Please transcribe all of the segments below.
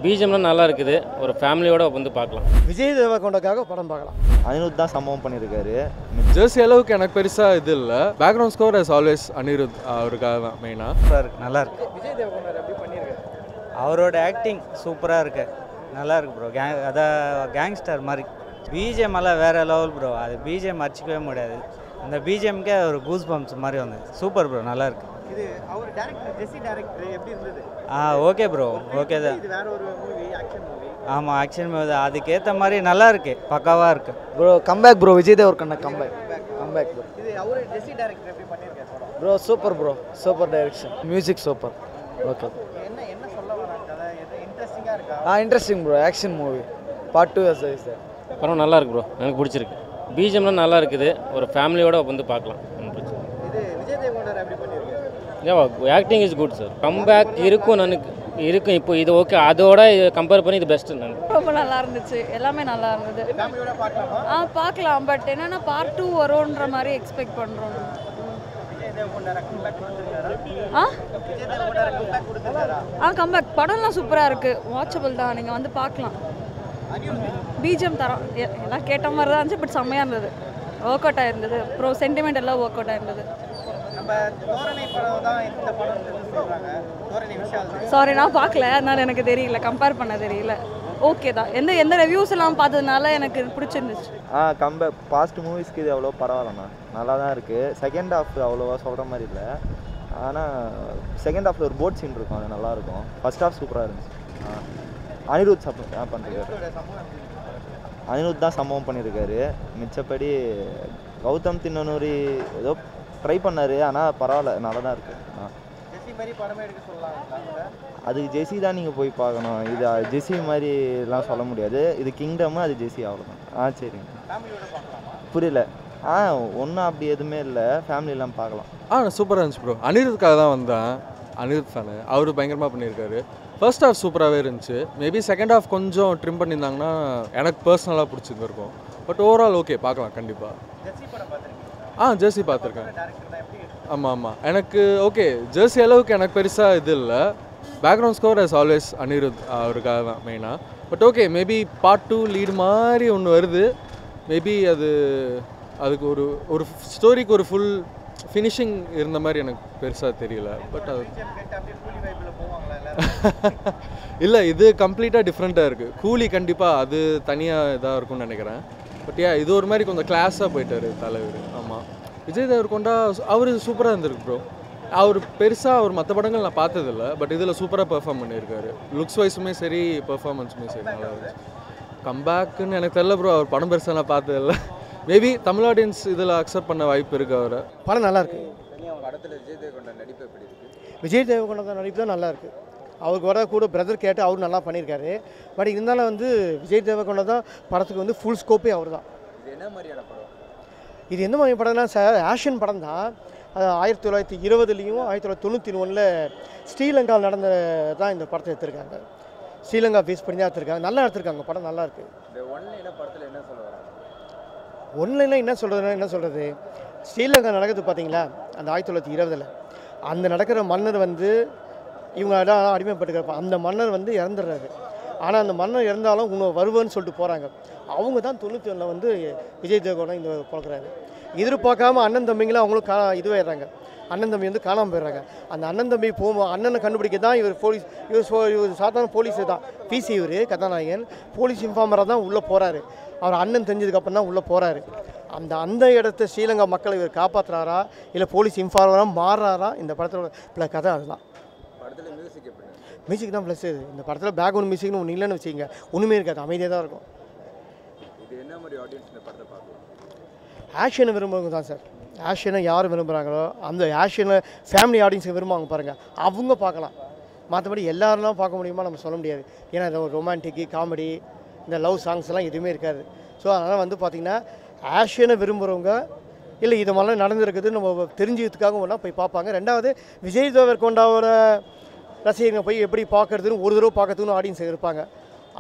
பிஜிஎம்லாம் நல்லா இருக்குது. ஒரு ஃபேமிலியோட வந்து பார்க்கலாம். விஜய் தேவரகொண்டாக்காக படம் பார்க்கலாம். அனிருத் தான் சம்பவம் பண்ணியிருக்காரு. ஜெர்சி அளவுக்கு எனக்கு பெருசாக இது இல்லை. Background score is always Anirudh அவருக்காக தான் மெயினாக நல்லா இருக்கு. விஜய் தேவரகொண்டா எப்படி பண்ணியிருக்காரு? அவரோட ஆக்டிங் சூப்பராக இருக்கு. நல்லா இருக்கு ப்ரோ. கேங்ஸ்டர் மாதிரி பிஜிஎம் எல்லாம் வேற லெவல் ப்ரோ. அது பிஜிஎம் அடிச்சிக்கவே முடியாது. அந்த பிஜிஎம்கே ஒரு கூஸ் பம்ப்ஸ் மாதிரி வந்தது. சூப்பர் ப்ரோ, நல்லா இருக்கு. இது அவர் டைரக்டர் ஜெஸ்ஸி டைரக்டர் எப்படி இருந்தது? ஓகே ப்ரோ, ஓகே தான். இது வேற ஒரு மூவி, ஆக்ஷன் மூவி. ஆமாம், ஆக்ஷன் மூவி தான். அதுக்கேற்ற மாதிரி நல்லா இருக்கு, பக்காவாக இருக்கு bro. Comeback bro, Vijay Deverakonda comeback bro. இது அவர் ஜெஸ்ஸி டைரக்டர் எப்படி பண்ணியிருக்காரு படம்? Bro super bro, super direction, music super. Okay. என்ன சொல்ல வராங்க? கதை எது இன்ட்ரெஸ்டிங்காக இருக்கா? Interesting bro. Action movie part 2 is there. படம் நல்லா இருக்கு ப்ரோ, எனக்கு பிடிச்சிருக்கு. பிஜிஎம்லாம் நல்லா இருக்குது. ஒரு ஃபேமிலியோட வந்து பார்க்கலாம். இது விஜய் தேவரகொண்டா எப்படி பண்ணியிருக்காரு? Acting is good sir. Comeback இருக்கும் இருக்கும். இப்போ இது ஓகே, அதோட கம்பேர் பண்ணி இது பெஸ்ட்டு. ரொம்ப நல்லா இருந்துச்சு, எல்லாமே நல்லா இருந்தது. ஃபேமிலியோட பார்க்கலாமா? பார்க்கலாம். பட் என்னன்னா பார்ட் 2 வரும்ன்ற மாதிரி எக்ஸ்பெக்ட் பண்ணுறோம். விஜய் தேவரகொண்டா கம்பேக் கொடுத்துருக்காரா? விஜய் தேவரகொண்டா கம்பேக் கொடுத்துருக்காரா? கம்பேக் படம்லாம் சூப்பராக இருக்குது, வாட்சபிள் தான், நீங்கள் வந்து பார்க்கலாம். பிஜிஎம் தரோம் எல்லாம் கேட்ட மாதிரி தான் இருந்துச்சு. பட் செம்மையாக இருந்தது, ஒர்க் அவுட் ஆயிருந்தது. அப்புறம் சென்டிமெண்ட் எல்லாம் ஒர்க் அவுட் ஆயிருந்தது. நம்ம தோரணை படம் தான் இந்த படம் சொல்கிறாங்க. தோரணை விஷால். சாரி, நான் பார்க்கல, அதனால எனக்கு தெரியல, கம்பேர் பண்ண தெரியல. ஓகே தான். எந்த ரிவ்யூஸ் எல்லாம் பார்த்ததுனால எனக்கு பிடிச்சிருந்துச்சு. கம்பேக் பாஸ்ட் மூவிஸ்க்கு இது அவ்வளோ பரவாயில்லண்ணா, நல்லா தான் இருக்குது. செகண்ட் ஹாஃப் அவ்வளோவா சொல்கிற மாதிரி இல்லை. ஆனால் செகண்ட் ஹாஃபில் ஒரு போட் சீன் இருக்கும், அது நல்லாயிருக்கும். ஃபர்ஸ்ட் ஹாஃப் சூப்பராக இருந்துச்சு. அனிருத் பண்ணிருக்காரு. அனிருத் தான் சம்பவம் பண்ணியிருக்காரு. மிச்சப்படி கௌதம் தின்னனூரி ஏதோ ட்ரை பண்ணார், ஆனால் பரவாயில்ல, நல்லா தான் இருக்குது. அதுக்கு ஜெஸி தான் நீங்கள் போய் பார்க்கணும். இது ஜெஸி மாதிரிலாம் சொல்ல முடியாது. இது கிங்டமு, அது ஜெஸி, அவ்வளோதான். சரிங்க. புரியல. ஒன்றும் அப்படி எதுவுமே இல்லை, ஃபேமிலியெலாம் பார்க்கலாம். சூப்பராக இருந்துச்சு ப்ரோ. அனிருத்காக தான் வந்தேன். அனிருத் ஃபேனு. அவர் பயங்கரமாக பண்ணியிருக்காரு. ஃபர்ஸ்ட் ஹாஃப் சூப்பராகவே இருந்துச்சு. மேபி செகண்ட் ஹாஃப் கொஞ்சம் ட்ரிம் பண்ணியிருந்தாங்கன்னா எனக்கு பர்சனலாக பிடிச்சிருந்துருக்கும். பட் ஓவரால் ஓகே, பார்க்கலாம் கண்டிப்பாக. ஜெர்சி பார்த்துருக்கேன். ஆமாம். எனக்கு ஓகே, ஜெர்சி அளவுக்கு எனக்கு பெருசாக இது இல்லை. Background score is always Anirudh அவருக்காக தான் மெயினாக. But okay, maybe part 2 lead மாதிரி ஒன்று வருது. மேபி அதுக்கு ஒரு ஸ்டோரிக்கு ஒரு ஃபுல் ஃபினிஷிங் இருந்த மாதிரி எனக்கு பெருசாக தெரியல. பட் அது இல்லை, இது கம்ப்ளீட்டாக டிஃப்ரெண்ட்டாக இருக்குது. கூலி கண்டிப்பாக அது தனியாக இதாக இருக்கும்னு நினைக்கிறேன். பட் இது ஒரு மாதிரி கொஞ்சம் கிளாஸாக போயிட்டார் தலைவர். ஆமாம். விஜய் தேவரகொண்டா அவர் சூப்பராக இருந்திருக்கு ப்ரோ. அவர் பெருசாக அவர் மற்ற படங்கள் நான் பார்த்ததில்ல. பட் இதில் சூப்பராக பெர்ஃபார்ம் பண்ணியிருக்காரு. லுக்ஸ் வைஸுமே சரி, பெர்ஃபார்மன்ஸுமே சரி நல்லா இருந்துச்சு. கம்பேக்குன்னு எனக்கு தெரியல ப்ரோ. அவர் படம் பெருசாக நான் பார்த்ததில்ல. மேபி தமிழ் ஆடியன்ஸ் இதில் அக்செப்ட் பண்ண வாய்ப்பு இருக்குது. அவரை படம் நல்லா இருக்கு. படத்தில் விஜய் தேவரகொண்டா நடிப்பு எப்படி இருக்குது? விஜய் தேவரகொண்டா நடிப்பு தான் நல்லா இருக்குது. அவருக்கு வர கூட பிரதர் கேட்டு அவர் நல்லா பண்ணியிருக்காரு. பட் இருந்தாலும் வந்து விஜய் தேவரகொண்டா தான் படத்துக்கு வந்து ஃபுல் ஸ்கோப்பே அவர் தான். இது என்ன மாதிரியான படம்? இது எந்த மாதிரி படம்னா சார், ஆக்ஷன் படம் தான். அது 1920லேயும் 1991 ஸ்ரீலங்காவில் நடந்த தான் இந்த படத்தை எடுத்திருக்காங்க. ஸ்ரீலங்கா பேஸ் பண்ணி தான் எடுத்திருக்காங்க. நல்லா எடுத்திருக்காங்க, படம் நல்லா இருக்குது. இந்த ஒன்லைன் படத்தில் என்ன சொல்ல வராங்க? ஒன்லைனில் என்ன சொல்கிறது, ஸ்ரீலங்கா நடக்குது பார்த்தீங்களா, அந்த 1920 அந்த நடக்கிற மன்னர் வந்து இவங்க எல்லாம் அடிமைப்பட்டுக்கிறப்ப அந்த மன்னர் வந்து இறந்துடுறாரு. ஆனால் அந்த மன்னர் இறந்தாலும் இன்னும் வருவேன்னு சொல்லிட்டு போகிறாங்க. அவங்க தான் 91 வந்து விஜய் தேவரகொண்டா இந்த பிறக்கிறாரு. எதிர்பார்க்காம அண்ணன் தம்பிங்களும் அவங்களும் இதுவாயிடுறாங்க. அண்ணன் தம்பி வந்து காணாமல் போயிடுறாங்க. அந்த அண்ணன் தம்பி போகும்போது அண்ணனை கண்டுபிடிக்க தான் இவர் போலீஸ், இவர் சாதாரண போலீஸ் தான். பிசி இவர் கதாநாயகன் போலீஸ் இன்ஃபார்மராக தான் உள்ளே போகிறாரு. அவர் அண்ணன் தெரிஞ்சதுக்கப்புறம் தான் உள்ளே போகிறாரு. அந்த இடத்த ஸ்ரீலங்கா மக்களை இவர் காப்பாற்றுறாரா இல்லை போலீஸ் இன்ஃபார்மராக மாறுறாரா, இந்த படத்தோட கதை அதுதான். படத்தில் மியூசிக் எப்படி? மியூசிக் தான் ப்ளஸ். இந்த படத்தில் பேக்ரவுண்ட் மியூசிக்னு ஒன்று இல்லைன்னு வச்சுக்கோங்க, ஒன்றுமே இருக்காது, அமைதியாக தான் இருக்கும். இது என்ன மாதிரி ஆடியன்ஸ் இந்த படத்தை பார்க்கலாம்? ஆக்ஷனை விரும்புறவங்க தான் சார். ஆக்ஷனை யார் விரும்புகிறாங்களோ அந்த ஆக்ஷனை ஃபேமிலி ஆடியன்ஸுக்கு விரும்புவாங்க பாருங்கள், அவங்க பார்க்கலாம். மற்றபடி எல்லாரெல்லாம் பார்க்க முடியுமா நம்ம சொல்ல முடியாது. ஏன்னா இந்த ரொமான்டிக்கு, காமெடி, இந்த லவ் சாங்ஸ் எல்லாம் எதுவுமே இருக்காது. ஸோ அதனால் வந்து பார்த்திங்கன்னா ஆக்ஷனை விரும்புகிறவங்க இல்லை இது மாதிரிலாம் நடந்திருக்குது நம்ம தெரிஞ்சுக்கிறதுக்காக ஒன்றா போய் பார்ப்பாங்க. ரெண்டாவது விஜய் தேவரகொண்டாவோட ரசிகர்கள் போய் எப்படி பார்க்குறதுன்னு ஒரு தடவை பார்க்கறதுன்னு ஆடியன்ஸ் இருப்பாங்க.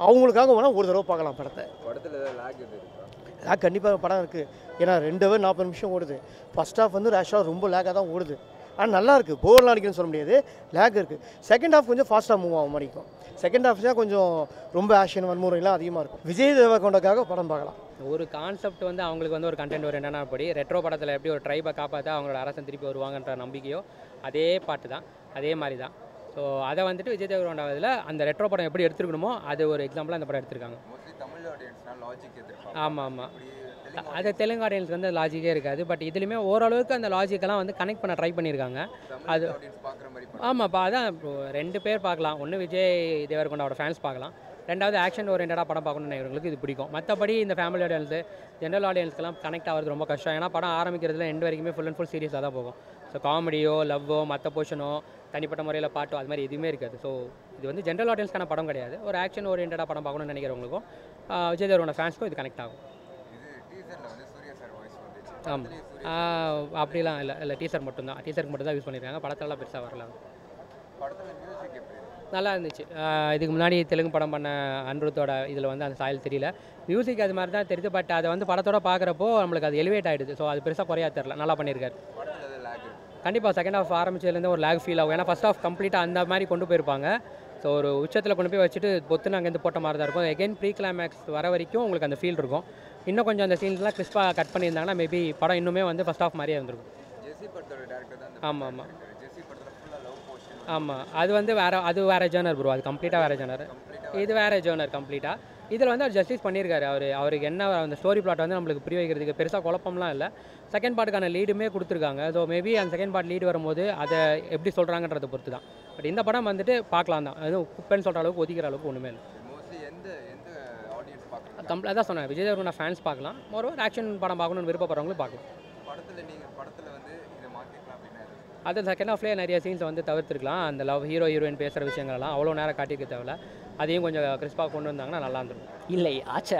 அவங்களுக்காக வேணால் ஒரு தடவை பார்க்கலாம் படத்தை. படத்தில் லாக் எது இருக்கா? லேக் கண்டிப்பாக படம் இருக்குது. ஏன்னா 2 hour 40 நிமிஷம் ஓடுது. ஃபஸ்ட் ஹாஃப் வந்து ரேஷாக ரொம்ப லேக்காக தான் ஓடுது. ஆனால் நல்லா இருக்குது, போர்லாம் அடிக்கணும்னு சொல்ல முடியாது, லேக் இருக்குது. செகண்ட் ஹாஃப் கொஞ்சம் ஃபாஸ்ட்டாக மூவ் ஆகும் மாதிரி இருக்கும். செகண்ட் ஹாஃப் தான் கொஞ்சம் ரொம்ப ஆக்ஷன் வன்முறைலாம் அதிகமாக இருக்கும். விஜய் தேவரகொண்டாக்காக படம் பார்க்கலாம். ஒரு கான்செப்ட் வந்து அவங்களுக்கு வந்து ஒரு கண்டென்ட் ஒரு என்னன்னா படி ரெட்ரோ படத்தில் எப்படி ஒரு ட்ரைபை காப்பாற்ற அவங்களோட அரசன் திருப்பி வருவாங்கன்ற நம்பிக்கையோ அதே பாட்டு தான், அதே மாதிரி தான். ஸோ அதை வந்துட்டு விஜய் தேவரகொண்டாவதில் அந்த ரெட்ரோ படம் எப்படி எடுத்துருக்கணுமோ அது ஒரு எக்ஸாம்பிளாக அந்த படம் எடுத்திருக்காங்க. மோஸ்ட்லி தமிழ் ஆடியன்ஸ்னால் லாஜிக் எதிர்பார்ப்பாங்க. ஆமாம் ஆமாம், அது தெலுங்கு ஆடியன்ஸ்க்கு வந்து லாஜிக்கே இருக்காது. பட் இதுலையுமே ஓரளவுக்கு அந்த லாஜிக்கெல்லாம் வந்து கனெக்ட் பண்ண ட்ரை பண்ணியிருக்காங்க. அது ஆடியன்ஸ் பார்க்குற மாதிரி ஆமாப்பா, அதான் இப்போ 2 பேர் பார்க்கலாம். ஒன்று விஜய் தேவரகொண்டாவோட ஃபேன்ஸ் பார்க்கலாம், ரெண்டாவது ஆக்ஷன் ஓரியன்டாக படம் பார்க்கணுன்னு இவங்களுக்கு இது பிடிக்கும். மற்றபடி இந்த ஃபேமிலி ஆடியன்ஸு ஜென்ரல் ஆடியன்ஸ்க்கெல்லாம் கனெக்ட் ஆகிறது ரொம்ப கஷ்டம். ஏன்னா படம் ஆரம்பிக்கிறதுல எண்டு வரைக்குமே ஃபுல் அண்ட் ஃபுல் சீரியஸாக தான் போகும். ஸோ காமெடியோ லவ்வோ மற்ற போர்ஷனோ தனிப்பட்ட முறையில் பாட்டோ அது மாதிரி எதுவுமே இருக்காது. ஸோ இது வந்து ஜென்ரல் ஆடியன்ஸ்க்கான படம் கிடையாது. ஒரு ஆக்ஷன் ஓரியன்டாக படம் பார்க்கணும்னு நினைக்கிறவங்களுக்கும் விஜய் தேவரகொண்டா ஃபேன்ஸ்க்கும் இது கனெக்ட் ஆகும். அப்படிலாம் இல்லை டீசர் மட்டும்தான், டீசருக்கு மட்டும் தான் யூஸ் பண்ணியிருக்காங்க. படத்தெல்லாம் பெருசாக வரல. நல்லா இருந்துச்சு. இதுக்கு முன்னாடி தெலுங்கு படம் பண்ண அனிருத்தோட இதில் வந்து அந்த சாயல் தெரியல, மியூசிக் அது மாதிரி தான் தெரியுது. பட் அதை வந்து படத்தோட பார்க்குறப்போ நம்மளுக்கு அது எலிவேட் ஆகிடுது. ஸோ அது பெருசாக குறையா தெரில, நல்லா பண்ணியிருக்காரு. கண்டிப்பாக செகண்ட் ஹாஃப் ஆரம்பிச்சதுலேருந்து ஒரு லேக் ஃபீல் ஆகும். ஏன்னா ஃபஸ்ட் ஹாஃப் கம்ப்ளீட்டாக அந்த மாதிரி கொண்டு போயிருப்பாங்க. ஸோ ஒரு உச்சத்தில் கொண்டு போய் வச்சுட்டு பொத்துன்னு அங்கேருந்து போட்ட மாதிரி தான் இருக்கும். எகைன் ப்ரீ கிளைமேக்ஸ் வர வரைக்கும் உங்களுக்கு அந்த ஃபீல் இருக்கும். இன்னும் கொஞ்சம் அந்த சீன்ஸ்லாம் கிறிஸ்பாக கட் பண்ணியிருந்தாங்கன்னா மேபி படம் இன்னுமே வந்து ஃபஸ்ட் ஹாஃப் மாதிரியே இருந்திருக்கும். ஆமாம் ஆமாம் ஆமாம், அது வந்து வேறு ஜேர்னர் ப்ரோ, அது கம்ப்ளீட்டாக வேறு ஜேர்னர், இது வேறு ஜேர்னர் கம்ப்ளீட்டாக. இதில் வந்து அவர் ஜஸ்டிஸ் பண்ணியிருக்காரு. அவருக்கு என்ன அந்த ஸ்டோரி பிளாட் வந்து நம்மளுக்கு புரிய வைக்கிறதுக்கு பெருசாக குழப்பம்லாம் இல்லை. செகண்ட் பார்ட்டுக்கான லீடுமே கொடுத்துருக்காங்க. ஸோ மேபி அந்த செகண்ட் பார்ட் லீடு வரும்போது அதை எப்படி சொல்கிறாங்கன்றதை பொறுத்து தான். பட் இந்த படம் வந்துட்டு பார்க்கலாம் தான், அதுவும் குப்பைன்னு சொல்கிற அளவுக்கு ஒதுக்கிற அளவுக்கு ஒன்றுமே இல்லை. அதான் சொன்னேன், விஜய் தேவரகொண்டா ஃபேன்ஸ் பார்க்கலாம், ஒரு ஆக்ஷன் படம் பார்க்கணுன்னு விருப்பப்படுறவங்களும் பார்க்கலாம். அது செகண்ட் ஹாஃப்லேயே நிறைய சீன்ஸை வந்து தவிர்த்துருக்கலாம். அந்த லவ் ஹீரோயின் பேசுகிற விஷயங்கள்லாம் அவ்வளோ நேரம் காட்டிக்க தேவையில்ல, அதையும் கொஞ்சம் கிறிஸ்பாக கொண்டு வந்தாங்கன்னா நல்லா இருந்திருக்கும். இல்லை,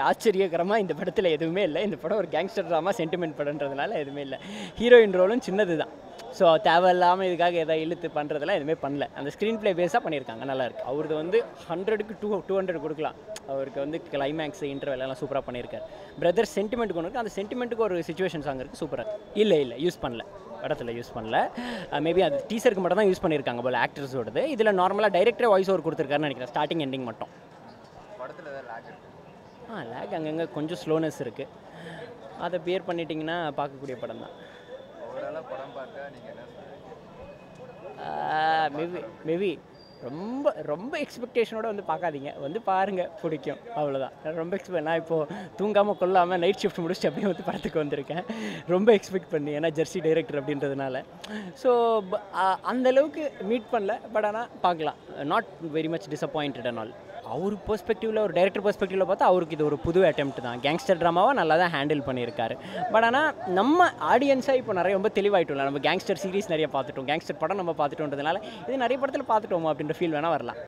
ஆச்சரியகரமாக இந்த படத்தில் எதுவுமே இல்லை. இந்த படம் ஒரு கேங்ஸ்டர் ட்ராமா சென்டிமெண்ட் படன்றதுனால எதுவுமே இல்லை. ஹீரோயின் ரோலும் சின்னது தான். ஸோ தேவையில்லாமல் இதுக்காக எதாவது இழுத்து பண்ணுறதுலாம் எதுவுமே பண்ணல. அந்த ஸ்க்ரீன் ப்ளே பேஸாக பண்ணியிருக்காங்க, நல்லாயிருக்கு. அவருக்கு வந்து 100க்கு 200 கொடுக்கலாம். அவருக்கு வந்து கிளைமேக்ஸ் இன்டர்வெல் எல்லாம் சூப்பராக பண்ணியிருக்காரு. பிரதர் சென்டிமெண்ட் கொண்டு இருக்குது, அந்த சென்டிமெண்ட்டுக்கு ஒரு சிச்சுவேஷன் சாங் இருக்குது, சூப்பராக. இல்லை யூஸ் பண்ணல, படத்தில் யூஸ் பண்ணல. மேபி அது டீசருக்கு மட்டும் தான் யூஸ் பண்ணியிருக்காங்க போல் ஆக்டர்ஸோடது. இதில் நார்மலாக டைரக்டரே வாய்ஸ் ஓவர் கொடுத்துருக்காருன்னு நினைக்கிறேன், ஸ்டார்டிங் எண்டிங் மட்டும். லேக் அங்கங்கே கொஞ்சம் ஸ்லோனஸ் இருக்குது. அதை பியர் பண்ணிட்டீங்கன்னா பார்க்கக்கூடிய படம் தான். மேபி ரொம்ப ரொம்ப எக்ஸ்பெக்டேஷனோட வந்து பார்க்காதீங்க, வந்து பாருங்கள், பிடிக்கும், அவ்வளோதான். ரொம்ப நான் இப்போது தூங்காமல் கொள்ளாமல் நைட் ஷிஃப்ட் முடிச்சுட்டு அப்படியே வந்து படத்துக்கு வந்திருக்கேன். ரொம்ப எக்ஸ்பெக்ட் பண்ணி, ஏன்னா ஜெர்சி டைரக்டர் அப்படின்றதுனால. ஸோ அந்தளவுக்கு மீட் பண்ணல, பட் ஆனால் பார்க்கலாம். Not very much disappointed and all. அவர் பெர்ஸ்பெக்டிவில், ஒரு டைரக்டர் பெர்ஸ்பெக்டிவில் பார்த்தா அவருக்கு இது ஒரு புது அட்டெம்ப்ட் தான். கேங்ஸ்டர் ட்ராமாவாக நல்லா தான் ஹேண்டில் பண்ணியிருக்காரு. பட் ஆனால் நம்ம ஆடியன்ஸாக இப்போ நிறைய ரொம்ப தெளிவாயிட்டோம்ல. நம்ம கேங்ஸ்டர் சீரிஸ் நிறைய பார்த்துட்டோம், கேங்ஸ்டர் படம் நம்ம பார்த்துட்டோன்றதுனால இது நிறைய படத்தில் பார்த்துட்டோமா அப்படின்ற ஃபீல் வேணால் வரலாம்.